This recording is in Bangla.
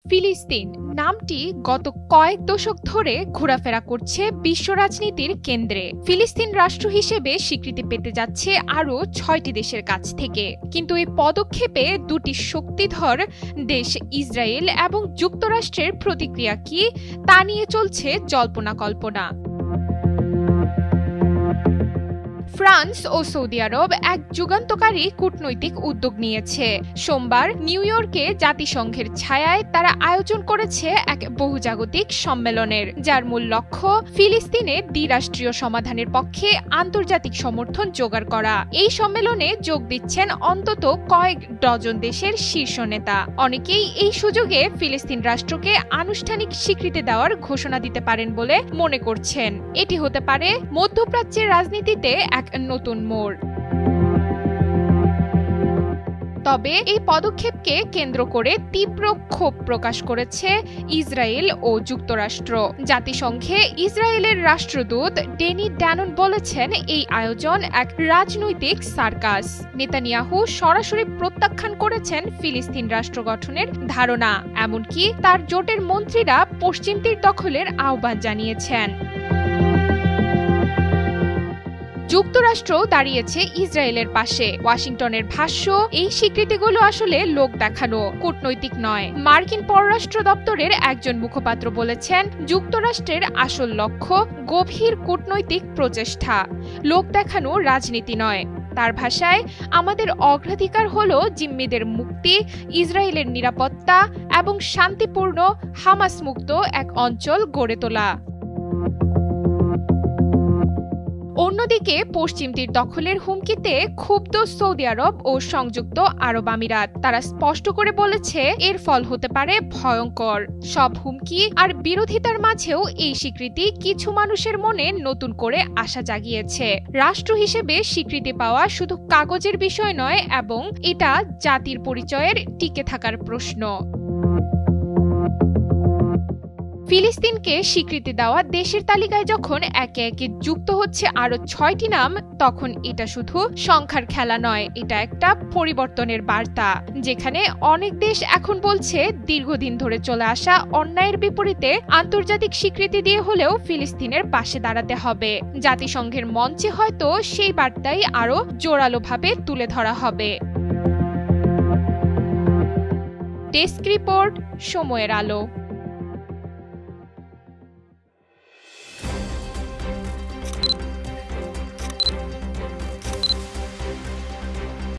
ফিলিস্তিন নামটি গত কয়েক দশক ধরে ঘোরাফেরা করছে বিশ্ব রাজনীতির কেন্দ্রে। ফিলিস্তিন রাষ্ট্র হিসেবে স্বীকৃতি পেতে যাচ্ছে আরও ৬টি দেশের কাছ থেকে। কিন্তু এই পদক্ষেপে দুটি শক্তিধর দেশ ইসরায়েল এবং যুক্তরাষ্ট্রের প্রতিক্রিয়া কি তা নিয়ে চলছে জল্পনা কল্পনা। ফ্রান্স ও সৌদি আরব এক যুগান্তকারী কূটনৈতিক উদ্যোগ নিয়েছে। সোমবার নিউ ইয়র্কে জাতিসংঘের ছায়ায় তারা আয়োজন করেছে এক বহুজাগতিক সম্মেলনের, যার মূল লক্ষ্য ফিলিস্তিনে দ্বিরাষ্ট্রীয় সমাধানের পক্ষে আন্তর্জাতিক সমর্থন জোগাড় করা। এই সম্মেলনে যোগ দিচ্ছেন অন্তত কয়েক ডজন দেশের শীর্ষ নেতা। অনেকেই এই সুযোগে ফিলিস্তিন রাষ্ট্রকে আনুষ্ঠানিক স্বীকৃতি দেওয়ার ঘোষণা দিতে পারেন বলে মনে করছেন। এটি হতে পারে মধ্যপ্রাচ্যের রাজনীতিতে এক নতুন মোড়। তবে এই পদক্ষেপকে কেন্দ্র করে তীব্র ক্ষোভ প্রকাশ করেছে ইসরায়েল ও যুক্তরাষ্ট্র। জাতিসংঘে ইসরায়েলের রাষ্ট্রদূত ডেনি ড্যানন বলেছেন, এই আয়োজন এক রাজনৈতিক সার্কাস। নেতানিয়াহু সরাসরি প্রত্যাখ্যান করেছেন ফিলিস্তিন রাষ্ট্র গঠনের ধারণা। এমনকি তার জোটের মন্ত্রীরা পশ্চিম তীর দখলের আহ্বান জানিয়েছেন। যুক্তরাষ্ট্র দাঁড়িয়েছে ইসরায়েলের পাশে। ওয়াশিংটনের ভাষ্য, এই স্বীকৃতিগুলো আসলে লোক দেখানো, কূটনৈতিক নয়। মার্কিন পররাষ্ট্র দপ্তরের একজন মুখপাত্র বলেছেন, যুক্তরাষ্ট্রের আসল লক্ষ্য গভীর কূটনৈতিক প্রচেষ্টা, লোক দেখানো রাজনীতি নয়। তার ভাষায়, আমাদের অগ্রাধিকার হলো জিম্মিদের মুক্তি, ইসরায়েলের নিরাপত্তা এবং শান্তিপূর্ণ হামাস মুক্ত এক অঞ্চল গড়ে তোলা। অন্যদিকে পশ্চিম তীর দখলের হুমকিতে ক্ষুব্ধ সৌদি আরব ও সংযুক্ত আরব আমিরাত। তারা স্পষ্ট করে বলেছে, এর ফল হতে পারে ভয়ঙ্কর। সব হুমকি আর বিরোধিতার মাঝেও এই স্বীকৃতি কিছু মানুষের মনে নতুন করে আশা জাগিয়েছে। রাষ্ট্র হিসেবে স্বীকৃতি পাওয়া শুধু কাগজের বিষয় নয়, এবং এটা জাতির পরিচয়ের টিকে থাকার প্রশ্ন। ফিলিস্তিনকে স্বীকৃতি দেওয়া দেশের তালিকায় যখন একে একে যুক্ত হচ্ছে আরও ৬টি নাম, তখন এটা শুধু সংখ্যার খেলা নয়, এটা একটা পরিবর্তনের বার্তা। যেখানে অনেক দেশ এখন বলছে, দীর্ঘদিন ধরে চলে আসা অন্যায়ের বিপরীতে আন্তর্জাতিক স্বীকৃতি দিয়ে হলেও ফিলিস্তিনের পাশে দাঁড়াতে হবে। জাতিসংঘের মঞ্চে হয়তো সেই বার্তাই আরও জোরালোভাবে তুলে ধরা হবে। ডেস্ক রিপোর্ট, সময়ের আলো।